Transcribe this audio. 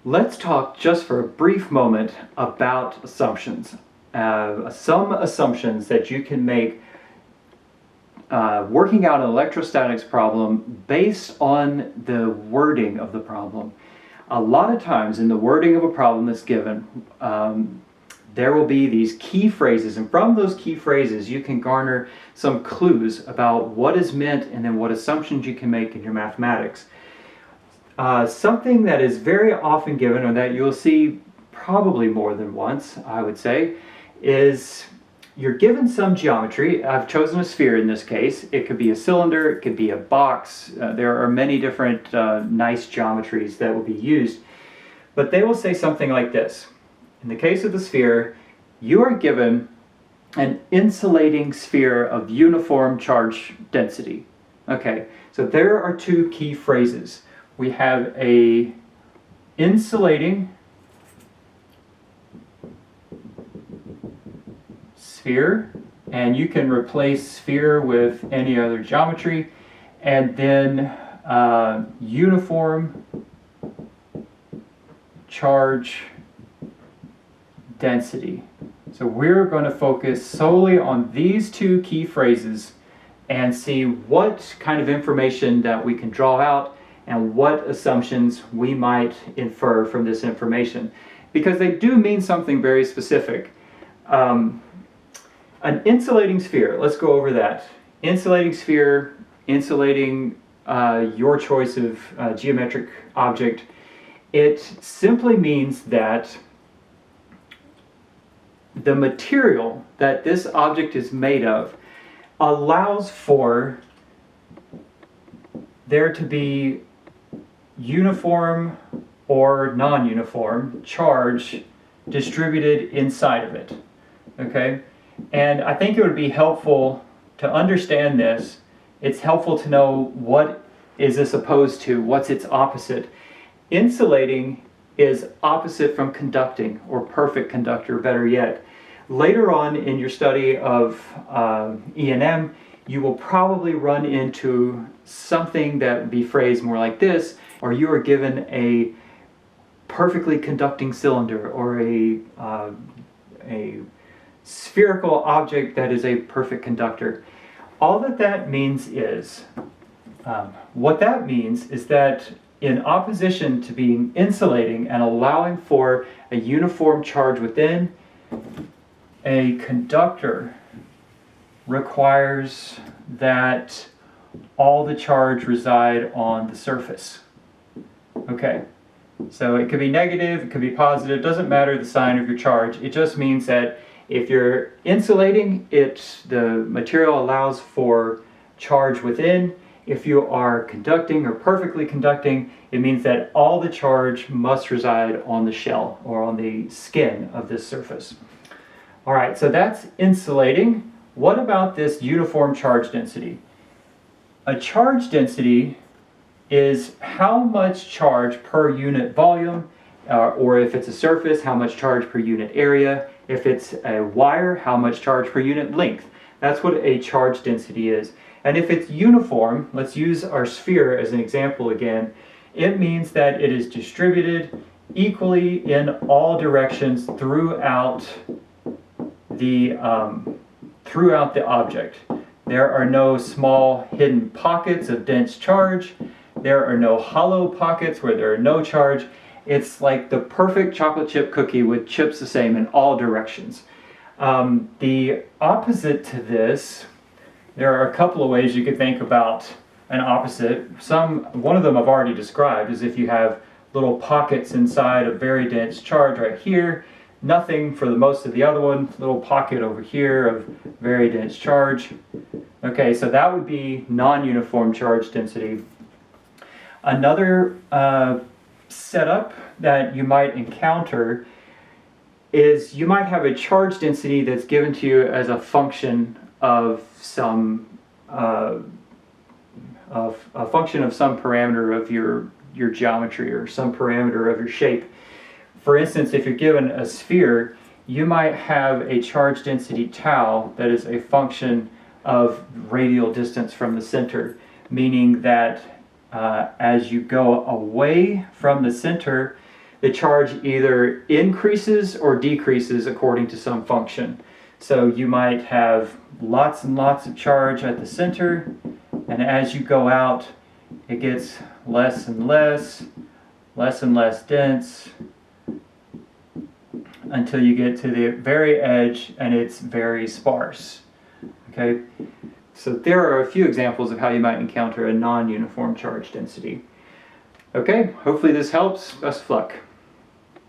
Let's talk just for a brief moment about assumptions. Some assumptions that you can make working out an electrostatics problem based on the wording of the problem. A lot of times in the wording of a problem that's given, there will be these key phrases, and from those key phrases you can garner some clues about what is meant and then what assumptions you can make in your mathematics. Something that is very often given, or that you'll see probably more than once, I would say, is you're given some geometry. I've chosen a sphere in this case. It could be a cylinder, it could be a box. There are many different nice geometries that will be used. But they will say something like this. In the case of the sphere, you are given an insulating sphere of uniform charge density. Okay, so there are two key phrases. We have a insulating sphere, and you can replace sphere with any other geometry, and then uniform charge density. So we're going to focus solely on these two key phrases and see what kind of information that we can draw out and what assumptions we might infer from this information, because they do mean something very specific. An insulating sphere, let's go over that. Insulating sphere, insulating your choice of geometric object. It simply means that the material that this object is made of allows for there to be uniform or non-uniform charge distributed inside of it. Okay? And I think it would be helpful to understand this. It's helpful to know what is this opposed to, what's its opposite. Insulating is opposite from conducting, or perfect conductor, better yet. Later on in your study of E&M, you will probably run into something that would be phrased more like this, or you are given a perfectly conducting cylinder, or a spherical object that is a perfect conductor. All that means is, what that means is that in opposition to being insulating and allowing for a uniform charge within, a conductor requires that all the charge reside on the surface. Okay, so it could be negative, it could be positive, doesn't matter the sign of your charge. It just means that if you're insulating, the material allows for charge within. If you are conducting or perfectly conducting, it means that all the charge must reside on the shell or on the skin of this surface. All right, so that's insulating. What about this uniform charge density? A charge density is how much charge per unit volume, or if it's a surface, how much charge per unit area. If it's a wire, how much charge per unit length. That's what a charge density is. And if it's uniform, let's use our sphere as an example again, it means that it is distributed equally in all directions throughout the object. There are no small hidden pockets of dense charge. There are no hollow pockets where there are no charge. It's like the perfect chocolate chip cookie with chips the same in all directions. The opposite to this, there are a couple of ways you could think about an opposite. One of them I've already described, is if you have little pockets inside a very dense charge right here, nothing for the most of the other one, little pocket over here of very dense charge. Okay, so that would be non-uniform charge density. Another setup that you might encounter is some charge density that's given to you as a function of some parameter of your geometry, or some parameter of your shape. For instance, if you're given a sphere, you might have a charge density tau that is a function of radial distance from the center, meaning that as you go away from the center, the charge either increases or decreases according to some function. So you might have lots and lots of charge at the center, and as you go out, it gets less and less dense, until you get to the very edge and it's very sparse. Okay, so there are a few examples of how you might encounter a non-uniform charge density. Okay, hopefully this helps. Best of luck.